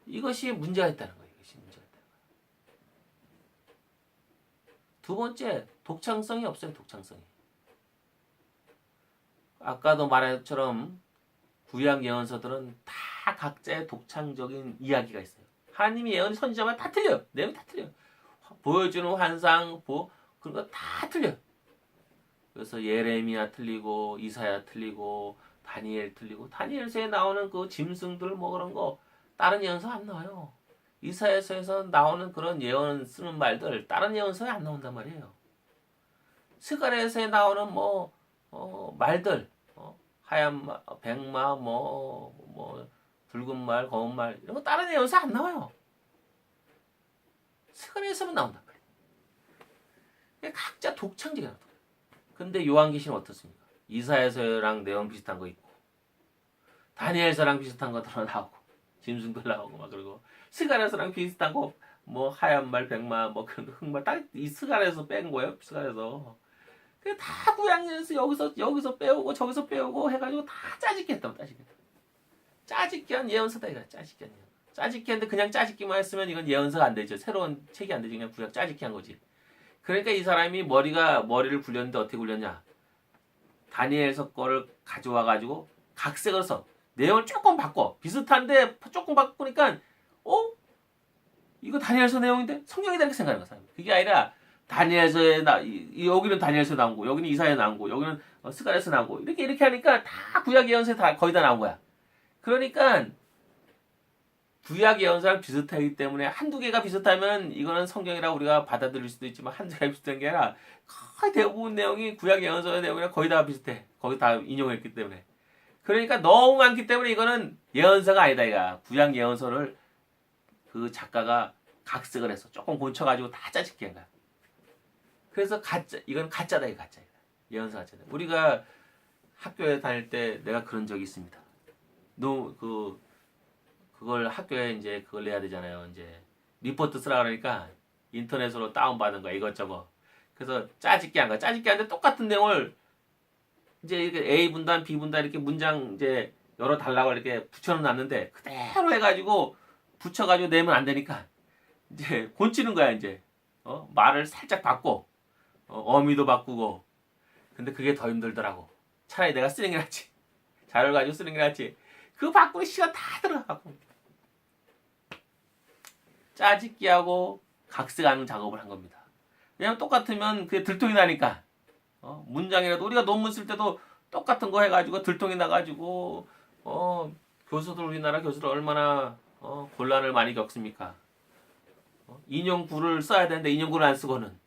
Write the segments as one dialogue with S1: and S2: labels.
S1: 이것이 문제가 있다는 거예요. 이것이 문제가 있다는 거예요. 두 번째, 독창성이 없어요. 독창성이. 아까도 말한 것처럼 구약 예언서들은 다 각자의 독창적인 이야기가 있어요. 하나님이 예언 선지자마다 다 틀려요. 내용이 다 틀려요. 보여주는 환상, 그런 거 다 틀려요. 그래서 예레미야 틀리고, 이사야 틀리고, 다니엘 틀리고, 다니엘서에 나오는 그 짐승들 뭐 그런 거 다른 예언서 안 나와요. 이사야서에서 나오는 그런 예언 쓰는 말들 다른 예언서에 안 나온단 말이에요. 스가랴서에 나오는 말들, 하얀 말, 백마, 붉은 말, 검은 말 이런 거 다른 예언서 안 나와요. 스가랴에서만 나온단 말이에요. 각자 독창적이야. 근데 요한계시는 어떻습니까? 이사야서랑 내용 비슷한 거 있고, 다니엘서랑 비슷한 거 들어 나오고, 짐승들 나오고 막 그러고, 스가랴서랑 비슷한 거 하얀 말, 백마, 그런 흑말 딱 이 스가랴에서 뺀 거예요. 스가랴에서. 다 구약에서 여기서 빼오고 저기서 빼오고 해가지고 다 짜집기 했다고. 짜집기 한 예언서다 이거. 짜집기 한 예언서. 짜집기 했는데 그냥 짜집기만 했으면 이건 예언서가 안 되죠. 새로운 책이 안 되지. 그냥 구약 짜집기 한 거지. 그러니까 이 사람이 머리를 굴렸는데 어떻게 굴렸냐? 다니엘서 거를 가져와가지고 각색을 써. 내용을 조금 바꿔. 비슷한데 조금 바꾸니까 이거 다니엘서 내용인데 성경이다 이렇게 생각하는 거야. 그게 아니라 다니엘서에 여기는 다니엘서 나온 거, 여기는 이사야 나온 거, 여기는 스가랴서 나온 거 이렇게 하니까 다 구약 예언서에 다 거의 다 나온 거야. 그러니까 구약 예언서랑 비슷하기 때문에 한두 개가 비슷하면 이거는 성경이라고 우리가 받아들일 수도 있지만 한두 개가 비슷한 게 아니라 거의 대부분 내용이 구약 예언서의 내용이랑 거의 다 비슷해. 거의 다 인용했기 때문에. 그러니까 너무 많기 때문에 이거는 예언서가 아니다 이가. 구약 예언서를 그 작가가 각색을 해서 조금 고쳐가지고 다 짜집기 한 거야. 그래서 이건 가짜다 이거 가짜. 예언서 가짜다. 우리가 학교에 다닐 때 내가 그런 적이 있습니다. 그걸 학교에 이제 그걸 내야 되잖아요. 이제 리포트 쓰라 그러니까 인터넷으로 다운받은 거야 이것저것. 그래서 짜집기 한 거야. 짜집기 하는데 똑같은 내용을 이제 이렇게 A 분단, B 분단 이렇게 문장 이제 열어 달라고 이렇게 붙여놨는데 그대로 해가지고 붙여가지고 내면 안 되니까 이제 곤치는 거야 이제. 말을 살짝 바꿔. 어미도 바꾸고. 근데 그게 더 힘들더라고. 차라리 내가 쓰는 게 낫지. 자료를 가지고 쓰는 게 낫지. 그거 바꾸는 시간 다 들어가고. 짜집기하고 각색하는 작업을 한 겁니다. 왜냐면 똑같으면 그게 들통이 나니까. 문장이라도 우리가 논문 쓸 때도 똑같은 거 해가지고 들통이 나가지고 우리나라 교수들 얼마나 곤란을 많이 겪습니까? 인용구를 써야 되는데 인용구를 안 쓰고는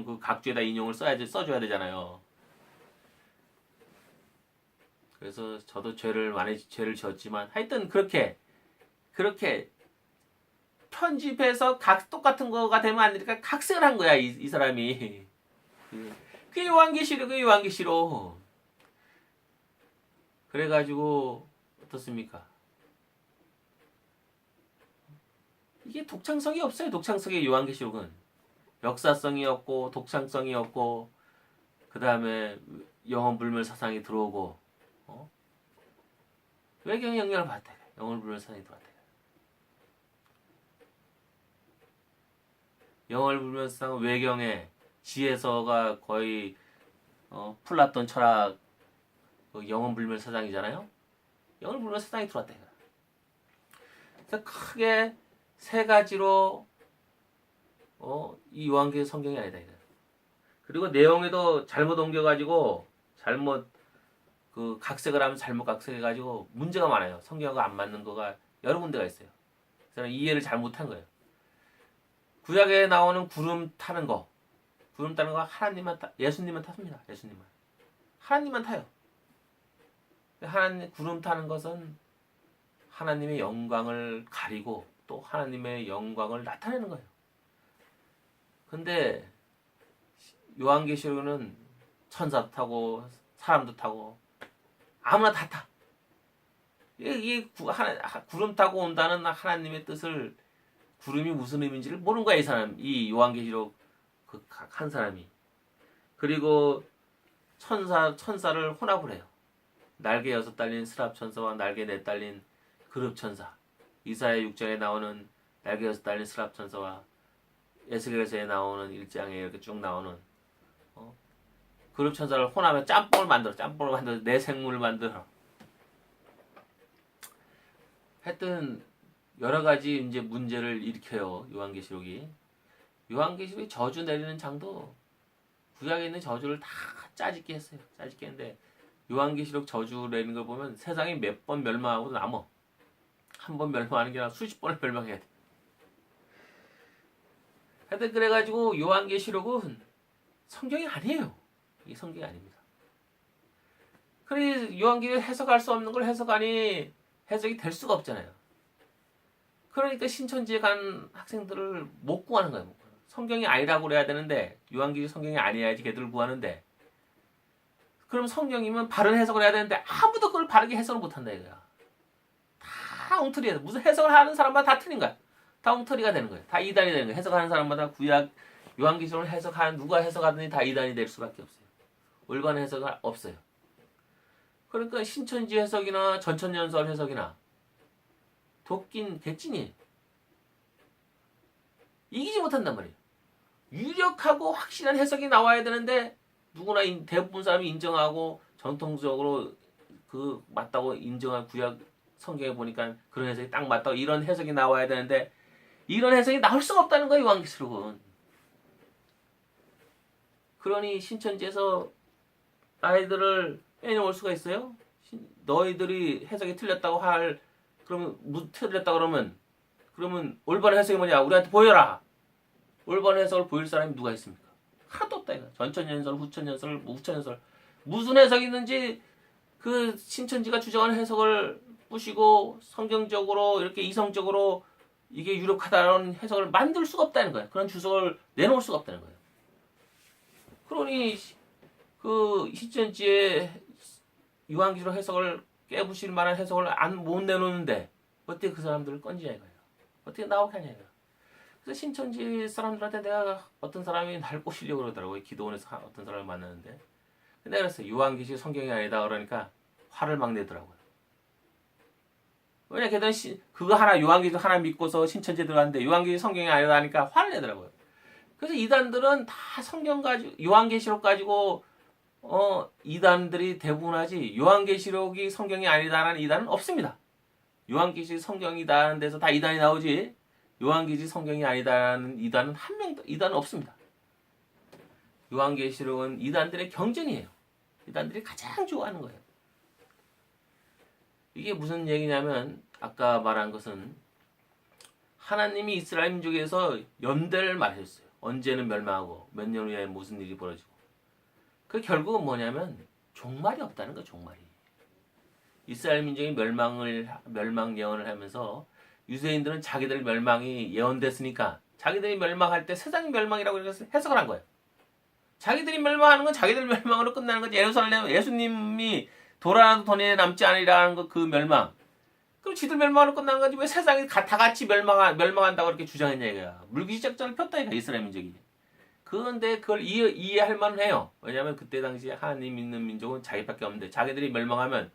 S1: 그 각주에다 인용을 써줘야 되잖아요. 그래서 저도 많이 죄를 지었지만 하여튼 그렇게 편집해서 똑같은 거가 되면 안 되니까 각색을 한 거야 이 사람이. 그게 요한계시록. 그래가지고 어떻습니까? 이게 독창성이 없어요. 독창성의 요한계시록은 역사성이 없고 독창성이 없고 그 다음에 영혼불멸 사상이 들어오고 외경 영향을 받대. 영혼불멸 사상이 들어왔대. 영혼불멸 사상은 외경의 지혜서가 거의 플라톤 철학 영혼불멸 사상이잖아요. 영혼불멸 사상이 들어왔대. 그래서 크게 세 가지로 이 요한계시록 성경이 아니다 이거. 그리고 내용에도 잘못 옮겨가지고 잘못 각색을 하면 잘못 각색해가지고 문제가 많아요. 성경하고 안 맞는 거가 여러 군데가 있어요. 그래서 이해를 잘못한 거예요. 구약에 나오는 구름 타는 거 예수님만 탔습니다. 하나님만 타요. 구름 타는 것은 하나님의 영광을 가리고 또 하나님의 영광을 나타내는 거예요. 근데 요한계시록은 천사도 타고 사람도 타고 아무나 다 타. 이게 구름 타고 온다는 하나님의 뜻을 구름이 무슨 의미인지를 모르는 거야 이 요한계시록 한 사람이. 그리고 천사를 혼합을 해요. 날개 6 달린 스랍 천사와 날개 4 달린 그룹 천사. 이사야 6장에 나오는 날개 6 달린 스랍 천사와 에스겔서에 나오는 1장에 이렇게 쭉 나오는 그룹 천사를 혼합해 짬뽕을 만들어 내 생물을 만들어. 하여튼 여러 가지 이제 문제를 일으켜요. 요한계시록이 저주 내리는 장도 구약에 있는 저주를 다 짜집게 했어요. 짜집게 했는데 요한계시록 저주 내리는 걸 보면 세상이 몇 번 멸망하고도 남어. 한 번 멸망하는 게 아니라 수십 번을 멸망해야 돼. 하여튼 그래가지고 요한계시록은 성경이 아니에요. 이게 성경이 아닙니다. 그래 요한계시록 해석할 수 없는 걸 해석이 될 수가 없잖아요. 그러니까 신천지에 간 학생들을 못 구하는 거예요. 성경이 아니라고 그래야 되는데 요한계시록 성경이 아니어야지 걔들을 구하는데 그럼 성경이면 바른 해석을 해야 되는데 아무도 그걸 바르게 해석을 못한다 이거야. 다 엉터리야. 무슨 해석을 하는 사람마다 다 틀린 거야. 다 엉터리가 되는 거예요. 다 이단이 되는 거예요. 해석하는 사람마다 구약 요한계시록을 해석하는 누가 해석하든지 다 이단이 될 수밖에 없어요. 올바른 해석은 없어요. 그러니까 신천지 해석이나 전천연설 해석이나 도끼인 개찐이 이기지 못한단 말이에요. 유력하고 확실한 해석이 나와야 되는데 누구나 대부분 사람이 인정하고 전통적으로 그 맞다고 인정한 구약 성경에 보니까 그런 해석이 딱 맞다고 이런 해석이 나와야 되는데 이런 해석이 나올 수가 없다는 거예요. 요한계시록은. 그러니 신천지에서 아이들을 빼놓을 수가 있어요? 너희들이 해석이 틀렸다고 그러면 틀렸다 그러면 올바른 해석이 뭐냐? 우리한테 보여라. 올바른 해석을 보일 사람이 누가 있습니까? 하나도 없다 이거. 전천연설, 후천연설, 후천연설 무슨 해석이 있는지 그 신천지가 주장하는 해석을 뿌시고 성경적으로 이렇게 이성적으로 이게 유력하다는 해석을 만들 수가 없다는 거예요. 그런 주석을 내놓을 수가 없다는 거예요. 그러니 그 신천지의 요한계시록 해석을 깨부실 만한 해석을 못 내놓는데 어떻게 그 사람들을 건지냐 이거예요. 어떻게 나오게 하냐 이거예요. 그래서 신천지 사람들한테 내가 어떤 사람이 날 꼬시려고 그러더라고요. 기도원에서 어떤 사람을 만나는데 근데 그랬어요. 요한계시록 성경이 아니다 그러니까 화를 막 내더라고요. 왜냐 걔들은 그거 하나 요한계시록 하나 믿고서 신천지에 들어갔는데 요한계시록 성경이 아니다 하니까 화를 내더라고요. 그래서 이단들은 다 성경 가지고 요한계시록 가지고 이단들이 대부분 하지 요한계시록이 성경이 아니다라는 이단은 없습니다. 요한계시록 성경이다라는 데서 다 이단이 나오지 요한계시록 성경이 아니다라는 이단은 이단은 없습니다. 요한계시록은 이단들의 경전이에요. 이단들이 가장 좋아하는 거예요. 이게 무슨 얘기냐면 아까 말한 것은 하나님이 이스라엘 민족에서 연대를 말해줬어요. 언제는 멸망하고 몇 년 후에 무슨 일이 벌어지고 그 결국은 뭐냐면 종말이 없다는 거예요. 종말이. 이스라엘 민족이 멸망 예언을 하면서 유대인들은 자기들 멸망이 예언됐으니까 자기들이 멸망할 때 세상 멸망이라고 해석을 한 거예요. 자기들이 멸망하는 건 자기들 멸망으로 끝나는 거지. 예루살렘 예수님이 돌아나도 돈에 남지 않으리라는 그 멸망. 그럼 지들 멸망으로 끝나는 거지. 왜 세상이 다 같이 멸망한다고 이렇게 주장했냐 이거야. 물귀작전을 폈다 이거야. 이스라엘 민족이. 그런데 그걸 이해할 만은 해요. 왜냐하면 그때 당시에 하나님 믿는 민족은 자기밖에 없는데 자기들이 멸망하면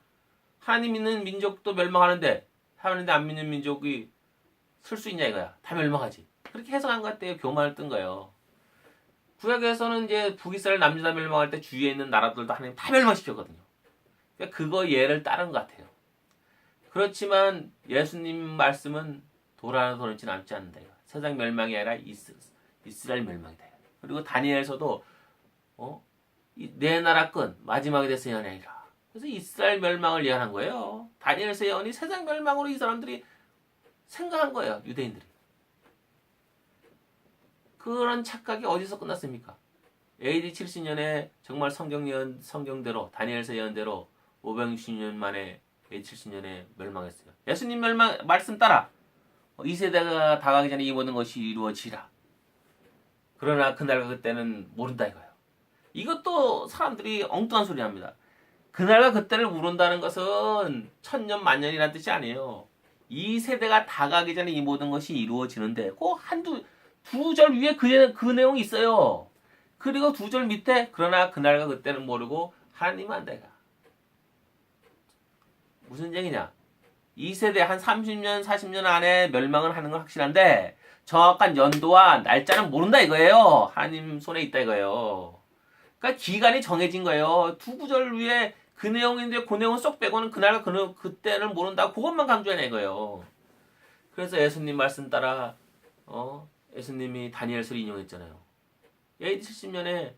S1: 하나님 믿는 민족도 멸망하는데 하나님 안 믿는 민족이 쓸 수 있냐 이거야. 다 멸망하지. 그렇게 해석한 것 같아요. 교만을 뜬 거예요. 구약에서는 이제 북이스라엘 남유다 멸망할 때 주위에 있는 나라들도 하나님 다 멸망시켰거든요. 그러니까 그거 예를 따른 것 같아요. 그렇지만 예수님 말씀은 돌아나 도는지 남지 않는다. 이거. 세상 멸망이 아니라 이스라엘 멸망이다. 그리고 다니엘서도 내 나라 끝 마지막에 대해서 예언하리라. 그래서 이스라엘 멸망을 예언한 거예요. 다니엘서 예언이 세상 멸망으로 이 사람들이 생각한 거예요. 유대인들이. 그런 착각이 어디서 끝났습니까? AD 70년에 정말 성경대로 다니엘서 예언대로 560년 만에 AD 70년에 멸망했어요. 예수님 말씀 따라 이 세대가 다가기 전에 이 모든 것이 이루어지라. 그러나 그날과 그때는 모른다 이거예요. 이것도 사람들이 엉뚱한 소리 합니다. 그날과 그때를 모른다는 것은 천년 만년이라는 뜻이 아니에요. 이 세대가 다가기 전에 이 모든 것이 이루어지는데 그 두 절 위에 그 내용이 있어요. 그리고 두 절 밑에 그러나 그날과 그때는 모르고 하나님은 안다 이거. 무슨 얘기냐? 2세대 한 30년, 40년 안에 멸망을 하는 건 확실한데 정확한 연도와 날짜는 모른다 이거예요. 하나님 손에 있다 이거예요. 그러니까 기간이 정해진 거예요. 두 구절 위에 그 내용인데 그 내용은 쏙 빼고는 그날 그때를 모른다. 그것만 강조해내 이거예요. 그래서 예수님 말씀 따라 예수님이 다니엘서를 인용했잖아요. AD 70년에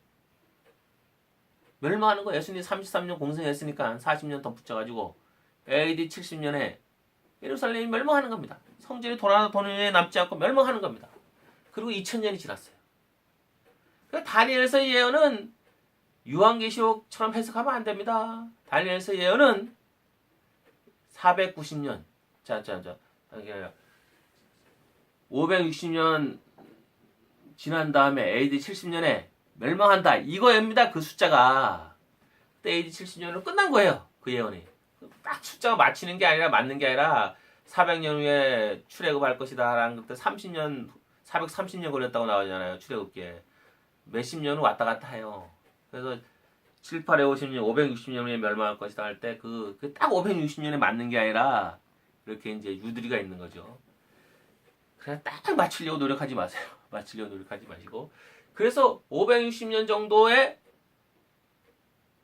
S1: 멸망하는 거 예수님 33년 공생했으니까 40년 더 붙여가지고 AD 70년에 예루살렘이 멸망하는 겁니다. 성전이 도에 남지 않고 멸망하는 겁니다. 그리고 2000년이 지났어요. 그러니까 다니엘서 예언은 요한계시록처럼 해석하면 안 됩니다. 다니엘서 예언은 490년 560년 지난 다음에 AD 70년에 멸망한다. 이거입니다. 그 숫자가. 그때 AD 70년으로 끝난 거예요. 그 예언이. 딱 숫자가 맞히는 게 아니라 맞는 게 아니라 400년 후에 출애굽할 것이다. 라는 그때 30년 430년 걸렸다고 나오잖아요. 출애굽기에. 몇십 년은 왔다 갔다 해요. 그래서 7, 8에 50년, 560년 후에 멸망할 것이다 할 때 딱 560년에 맞는 게 아니라 이렇게 이제 유두리가 있는 거죠. 그냥 딱 맞추려고 노력하지 마세요. 맞추려고 노력하지 마시고. 그래서 560년 정도에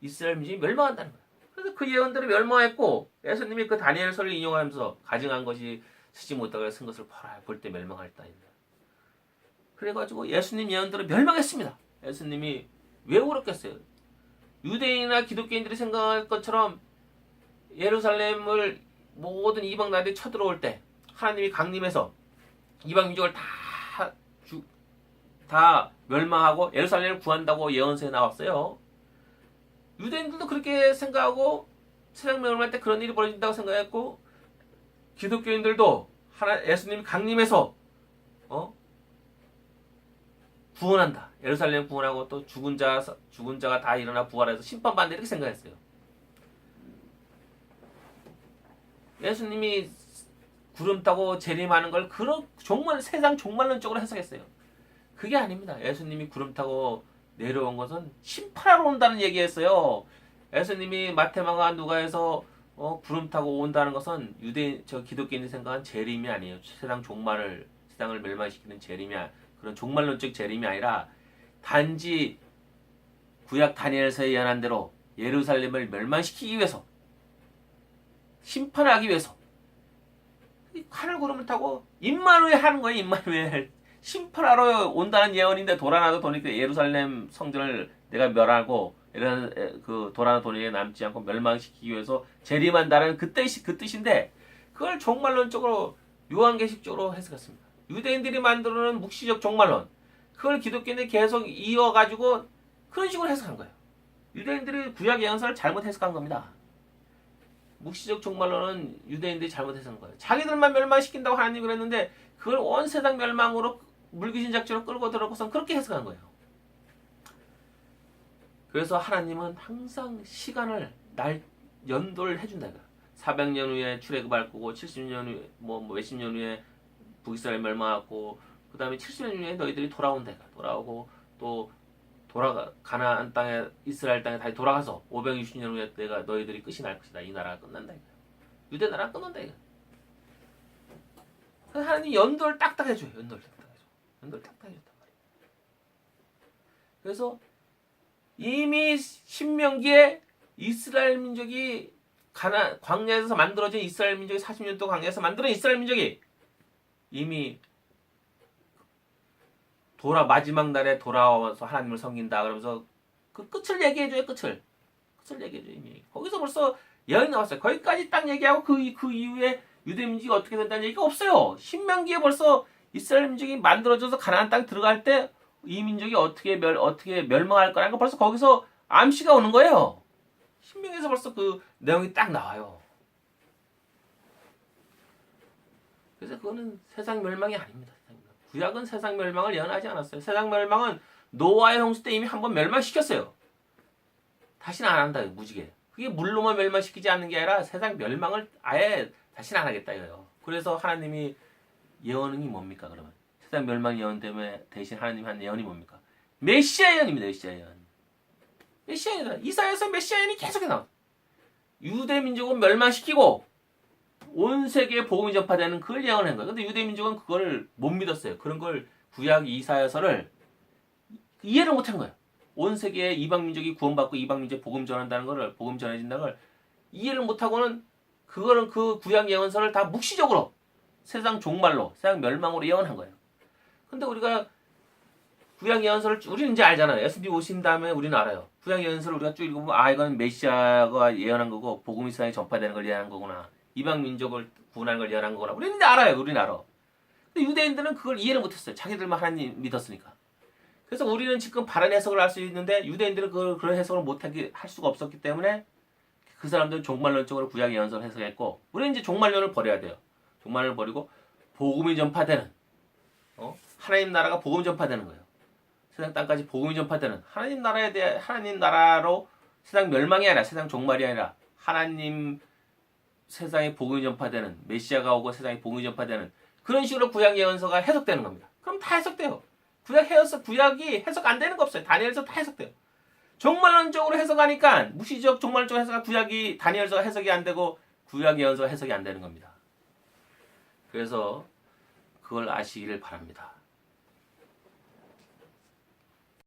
S1: 이스라엘 민족이 멸망한다는 거예요. 그래서 그 예언들이 멸망했고 예수님이 그 다니엘서를 인용하면서 가증한 것이 쓰지 못하고 쓴 것을 볼 때 멸망할다. 그래가지고 예수님 예언들은 멸망했습니다. 예수님이 왜 그렇겠어요? 유대인이나 기독교인들이 생각할 것처럼 예루살렘을 모든 이방 나라들이 쳐들어올 때 하나님이 강림해서 이방 민족을 다 멸망하고 예루살렘을 구한다고 예언서에 나왔어요. 유대인들도 그렇게 생각하고 세상 멸망할 때 그런 일이 벌어진다고 생각했고 기독교인들도 예수님이 강림해서 구원한다. 예루살렘 구원하고 또 죽은 자가 다 일어나 부활해서 심판받는다 이렇게 생각했어요. 예수님이 구름 타고 재림하는 걸 정말 세상 종말론적으로 해석했어요. 그게 아닙니다. 예수님이 구름 타고 내려온 것은 심판하러 온다는 얘기였어요. 예수님이 마태마가 누가에서 구름 타고 온다는 것은 기독교인이 생각한 재림이 아니에요. 세상을 멸망시키는 그런 종말론적 재림이 아니라 단지 구약 다니엘서에 예언한 대로 예루살렘을 멸망시키기 위해서 심판하기 위해서 하늘 구름을 타고 임마누엘 하는 거예요. 임마누엘 심판하러 온다는 예언인데 돌아나도 도니까 예루살렘 성전을 내가 멸하고 돌아나 도니에 남지 않고 멸망시키기 위해서 재림한다는 그 뜻인데 그걸 종말론적으로 요한계시적으로 해석했습니다. 유대인들이 만들어놓은 묵시적 종말론 그걸 기독교인들이 계속 이어가지고 그런 식으로 해석한 거예요. 유대인들이 구약 예언서를 잘못 해석한 겁니다. 묵시적 종말론은 유대인들이 잘못 해석한 거예요. 자기들만 멸망시킨다고 하나님이 그랬는데 그걸 온 세상 멸망으로 물귀신 작전으로 끌고 들어오고선 그렇게 해석한 거예요. 그래서 하나님은 항상 시간을 연도를 해준다. 400년 후에 출애굽할 거고 70년 후에 몇십 년 후에 북이스라엘 멸망하고 그 다음에 70년 후에 너희들이 돌아온다. 돌아오고 또 가나안 땅에 이스라엘 땅에 다시 돌아가서 560년 후에 너희들이 끝이 날 것이다. 이 나라가 끝난다. 유대 나라가 끝난다. 그래서 하나님 연도를 딱딱 해줘요. 연도를 딱딱 해줬단 말이에요. 그래서 이미 신명기에 이스라엘 민족이 광야에서 만들어진 이스라엘 민족이 40년 동안 광야에서 만들어진 이스라엘 민족이 이미 마지막 날에 돌아와서 하나님을 섬긴다 그러면서 그 끝을 얘기해줘요. 끝을 얘기해줘요. 이미 거기서 벌써 예언이 나왔어요. 거기까지 딱 얘기하고 그 이후에 유대 민족이 어떻게 된다는 얘기가 없어요. 신명기에 벌써 이스라엘 민족이 만들어져서 가나안 땅 들어갈 때 이 민족이 어떻게 멸망할 거라는 거 벌써 거기서 암시가 오는 거예요. 신명기에서 벌써 그 내용이 딱 나와요. 그래서 그거는 세상 멸망이 아닙니다. 구약은 세상 멸망을 예언하지 않았어요. 세상 멸망은 노아의 홍수 때 이미 한번 멸망시켰어요. 다시는 안 한다. 무지개. 그게 물로만 멸망시키지 않는 게 아니라 세상 멸망을 아예 다시는 안 하겠다 이거예요. 그래서 하나님이 예언이 뭡니까 그러면? 세상 멸망 예언 때문에 대신 하나님이 한 예언이 뭡니까? 메시아 예언입니다. 메시아 예언. 이사야에서 메시아 예언이 계속 나와요. 유대 민족은 멸망시키고 온 세계에 복음이 전파되는 그걸 예언한 거예요. 근데 유대 민족은 그걸 못 믿었어요. 그런 걸 구약 이사야서를 이해를 못한 거예요. 온 세계에 이방 민족이 구원받고 이방 민족에 복음 전한다는 거를 복음 전해진다는 걸 이해를 못하고는 그거는 그 구약 예언서를 다 묵시적으로 세상 종말로 세상 멸망으로 예언한 거예요. 근데 우리가 구약 예언서를 우리는 이제 알잖아요. 예수님 오신 다음에 우리는 알아요. 구약 예언서를 우리가 쭉 읽어보면 아 이건 메시아가 예언한 거고 복음이 세상에 전파되는 걸 예언한 거구나. 이방 민족을 구원하는 걸 예언한 거구나. 우리는 이제 알아요. 우리는 알아. 근데 유대인들은 그걸 이해를 못했어요. 자기들만 하나님 믿었으니까. 그래서 우리는 지금 바른 해석을 할 수 있는데 유대인들은 그런 해석을 못하게 할 수가 없었기 때문에 그 사람들은 종말론적으로 구약 예언서를 해석했고 우리는 이제 종말론을 버려야 돼요. 종말론을 버리고 복음이 전파되는 하나님 나라가 복음 전파되는 거예요. 세상 땅까지 복음이 전파되는 하나님 나라에 대해 하나님 나라로 세상 멸망이 아니라 세상 종말이 아니라 하나님 세상에 복음이 전파되는 메시아가 오고 세상에 복음이 전파되는 그런 식으로 구약 예언서가 해석되는 겁니다. 그럼 다 해석돼요. 구약이 해석 안 되는 거 없어요. 다니엘서 다 해석돼요. 종말론적으로 해석하니까 무시적 종말론적으로 해석한 구약이 다니엘서 해석이 안 되고 구약 예언서 해석이 안 되는 겁니다. 그래서 그걸 아시기를 바랍니다.